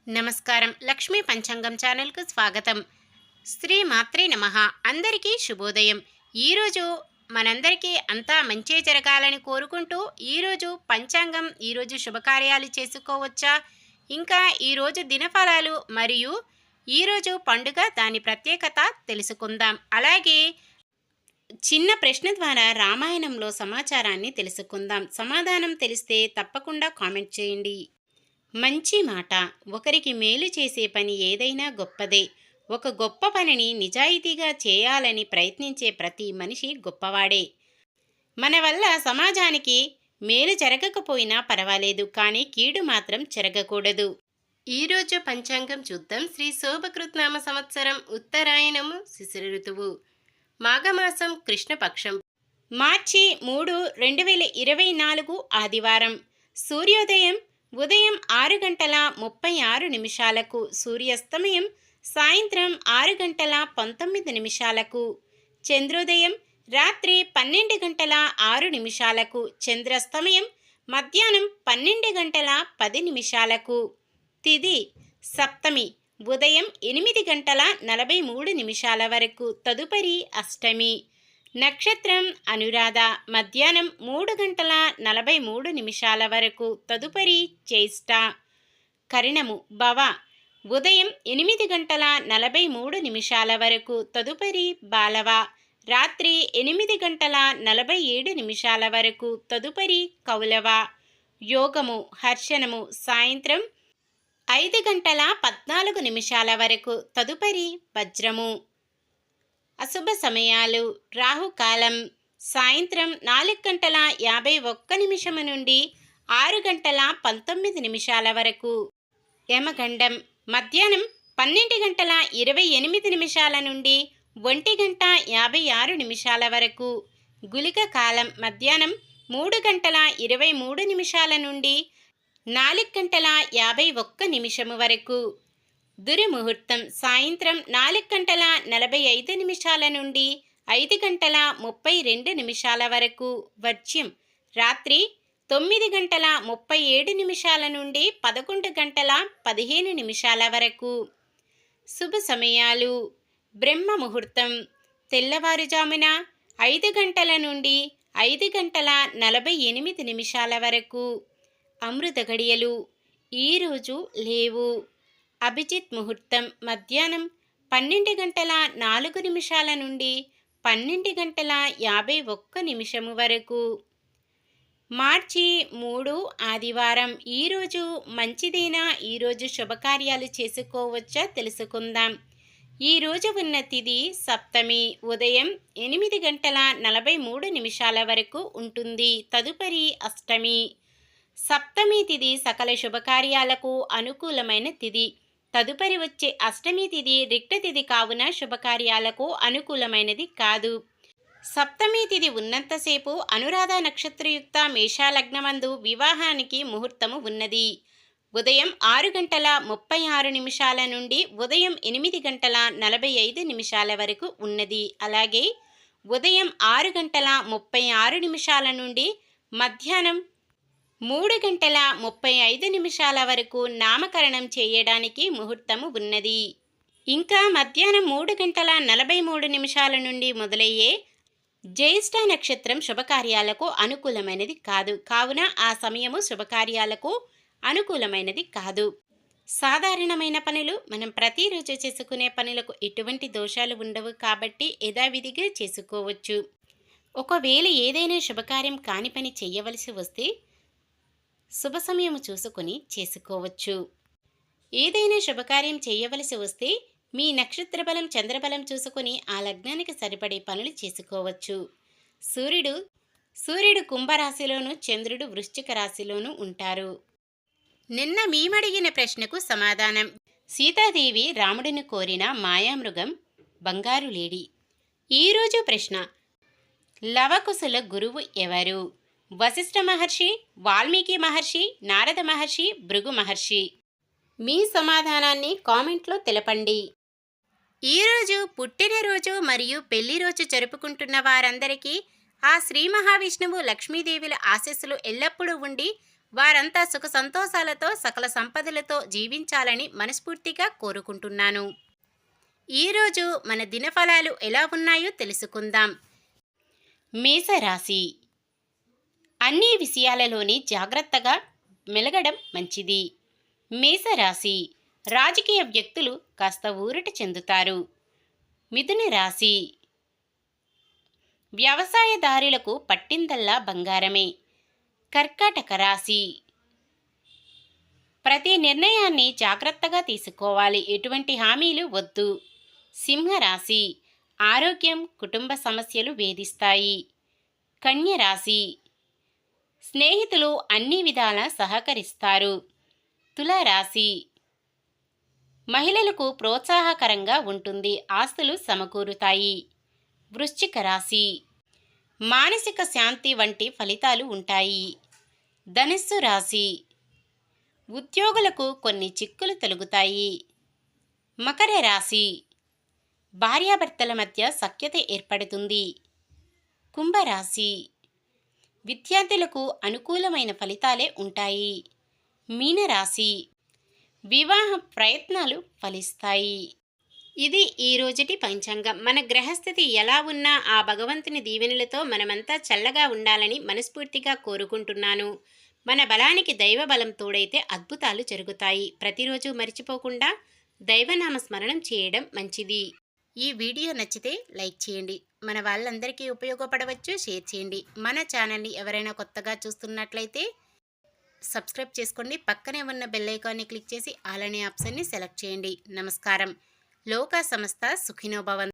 నమస్కారం. లక్ష్మీ పంచాంగం ఛానల్‌కు స్వాగతం. శ్రీ మాత్రే నమః. అందరికీ శుభోదయం. ఈరోజు మనందరికీ అంతా మంచే జరగాలని కోరుకుంటూ ఈరోజు పంచాంగం, ఈరోజు శుభకార్యాలు చేసుకోవచ్చా? ఇంకా ఈరోజు దినఫలాలు మరియు ఈరోజు పండుగ దాని ప్రత్యేకత తెలుసుకుందాం. అలాగే చిన్న ప్రశ్న ద్వారా రామాయణంలో సమాచారాన్ని తెలుసుకుందాం. సమాధానం తెలిస్తే తప్పకుండా కామెంట్ చేయండి. మంచి మాట. ఒకరికి మేలు చేసే పని ఏదైనా గొప్పదే. ఒక గొప్ప పనిని నిజాయితీగా చేయాలని ప్రయత్నించే ప్రతి మనిషి గొప్పవాడే. మన వల్ల సమాజానికి మేలు జరగకపోయినా పర్వాలేదు, కానీ కీడు మాత్రం జరగకూడదు. ఈరోజు పంచాంగం చూద్దాం. శ్రీ శోభకృత్నామ సంవత్సరం, ఉత్తరాయణము, శిశిర ఋతువు, మాఘమాసం, కృష్ణపక్షం, మార్చి 3, 2024 ఆదివారం. సూర్యోదయం ఉదయం 6:36, సూర్యాస్తమయం సాయంత్రం 6:19. చంద్రోదయం రాత్రి 12:06, చంద్రాస్తమయం మధ్యాహ్నం 12:10. తిథి సప్తమి ఉదయం 8:43 వరకు, తదుపరి అష్టమి. నక్షత్రం అనురాధ మధ్యాహ్నం 3:43 వరకు, తదుపరి జ్యేష్ఠ. కరణము భవ ఉదయం 8:43 వరకు, తదుపరి బాలవ. రాత్రి 8:47 వరకు, తదుపరి కౌలవ. యోగము హర్షణము సాయంత్రం 5:14 వరకు, తదుపరి వజ్రము. అశుభ సమయాలు రాహుకాలం సాయంత్రం 4:51 నుండి 6:19 వరకు. యమగండం మధ్యాహ్నం 12:28 నుండి 1:56 వరకు. గుళిక కాలం మధ్యాహ్నం 3:23 నుండి 4:51 వరకు. దుర్ముహూర్తం సాయంత్రం 4:45 నుండి 5:32 వరకు. వర్జ్యం రాత్రి 9:37 నుండి 11:15 వరకు. శుభ సమయాలు బ్రహ్మ ముహూర్తం తెల్లవారుజామున 5 గంటల నుండి 5:48 వరకు. అమృత గడియలు ఈరోజు లేవు. అభిజిత్ ముహూర్తం మధ్యాహ్నం 12:04 నుండి 12:51 వరకు. మార్చి 3 ఆదివారం. ఈరోజు మంచిదేనా? ఈరోజు శుభకార్యాలు చేసుకోవచ్చా తెలుసుకుందాం. ఈరోజు ఉన్న తిథి సప్తమి ఉదయం 8:43 వరకు ఉంటుంది, తదుపరి అష్టమి. సప్తమి తిథి సకల శుభకార్యాలకు అనుకూలమైన తిథి. తదుపరి వచ్చే అష్టమి తిథి రిక్త తిథి కావున శుభకార్యాలకు అనుకూలమైనది కాదు. సప్తమి తిథి ఉన్నంతసేపు అనురాధ నక్షత్రయుక్త మేషాలగ్నమందు వివాహానికి ముహూర్తము ఉన్నది. ఉదయం 6:36 నుండి ఉదయం 8:45 వరకు ఉన్నది. అలాగే ఉదయం 6:36 నుండి మధ్యాహ్నం 3:35 వరకు నామకరణం చేయడానికి ముహూర్తము ఉన్నది. ఇంకా మధ్యాహ్నం 3:43 నుండి మొదలయ్యే జ్యేష్ఠ నక్షత్రం శుభకార్యాలకు అనుకూలమైనది కాదు, కావున ఆ సమయము శుభకార్యాలకు అనుకూలమైనది కాదు. సాధారణమైన పనులు మనం ప్రతిరోజు చేసుకునే పనులకు ఎటువంటి దోషాలు ఉండవు కాబట్టి యథావిధిగా చేసుకోవచ్చు. ఒకవేళ ఏదైనా శుభకార్యం కాని పని చేయవలసి వస్తే శుభ సమయం చూసుకొని చేసుకోవచ్చు. ఏదైనా శుభకార్యం చేయవలసి వస్తే మీ నక్షత్ర బలం చంద్రబలం చూసుకొని ఆ లగ్నానికి సరిపడే పనులు చేసుకోవచ్చు. సూర్యుడు కుంభరాశిలోను, చంద్రుడు వృశ్చిక రాశిలోను ఉంటారు. నిన్న మేమడిగిన ప్రశ్నకు సమాధానం. సీతాదేవి రాముడిని కోరిన మాయామృగం బంగారు లేడి. ఈరోజు ప్రశ్న, లవకుశుల గురువు ఎవరు? వశిష్ఠ మహర్షి, వాల్మీకి మహర్షి, నారద మహర్షి, భృగు మహర్షి? మీ సమాధానాన్ని కామెంట్లో తెలపండి. ఈరోజు పుట్టినరోజు మరియు పెళ్లి రోజు జరుపుకుంటున్న వారందరికీ ఆ శ్రీ మహావిష్ణువు లక్ష్మీదేవుల ఆశీస్సులు ఎల్లప్పుడూ ఉండి వారంతా సుఖ సంతోషాలతో సకల సంపదలతో జీవించాలని మనస్ఫూర్తిగా కోరుకుంటున్నాను. ఈరోజు మన దినఫలాలు ఎలా ఉన్నాయో తెలుసుకుందాం. మేషరాశి. అన్ని విషయాలలోని జాగ్రత్తగా మెలగడం మంచిది. మేషరాశి. రాజకీయ వ్యక్తులు కాస్త ఊరట చెందుతారు. మిథున రాశి. వ్యవసాయదారులకు పట్టిందల్లా బంగారమే. కర్కాటక రాశి. ప్రతి నిర్ణయాన్ని జాగ్రత్తగా తీసుకోవాలి, ఎటువంటి హామీలు వద్దు. సింహరాశి. ఆరోగ్యం, కుటుంబ సమస్యలు వేధిస్తాయి. కన్య రాశి. స్నేహితులు అన్ని విధాలా సహకరిస్తారు. తులారాశి. మహిళలకు ప్రోత్సాహకరంగా ఉంటుంది, ఆస్తులు సమకూరుతాయి. వృశ్చిక రాశి. మానసిక శాంతి వంటి ఫలితాలు ఉంటాయి. ధనుస్సు రాశి. ఉద్యోగులకు కొన్ని చిక్కులు తొలగుతాయి. మకర రాశి. భార్యాభర్తల మధ్య సఖ్యత ఏర్పడుతుంది. కుంభరాశి. విద్యార్థులకు అనుకూలమైన ఫలితాలే ఉంటాయి. మీనరాశి. వివాహ ప్రయత్నాలు ఫలిస్తాయి. ఇది ఈ రోజుటి పంచాంగం. మన గ్రహస్థితి ఎలా ఉన్నా ఆ భగవంతుని దీవెనలతో మనమంతా చల్లగా ఉండాలని మనస్ఫూర్తిగా కోరుకుంటున్నాను. మన బలానికి దైవ బలం తోడైతే అద్భుతాలు జరుగుతాయి. ప్రతిరోజు మర్చిపోకుండా దైవనామ స్మరణం చేయడం మంచిది. ఈ వీడియో నచ్చితే లైక్ చేయండి. మన వాళ్ళందరికీ ఉపయోగపడవచ్చు, షేర్ చేయండి. మన ఛానల్ని ఎవరైనా కొత్తగా చూస్తున్నట్లయితే సబ్స్క్రైబ్ చేసుకోండి. పక్కనే ఉన్న బెల్ ఐకాన్ని క్లిక్ చేసి ఆల్ అనే ఆప్షన్ని సెలెక్ట్ చేయండి. నమస్కారం. లోకా సమస్త సుఖినో భవంతు.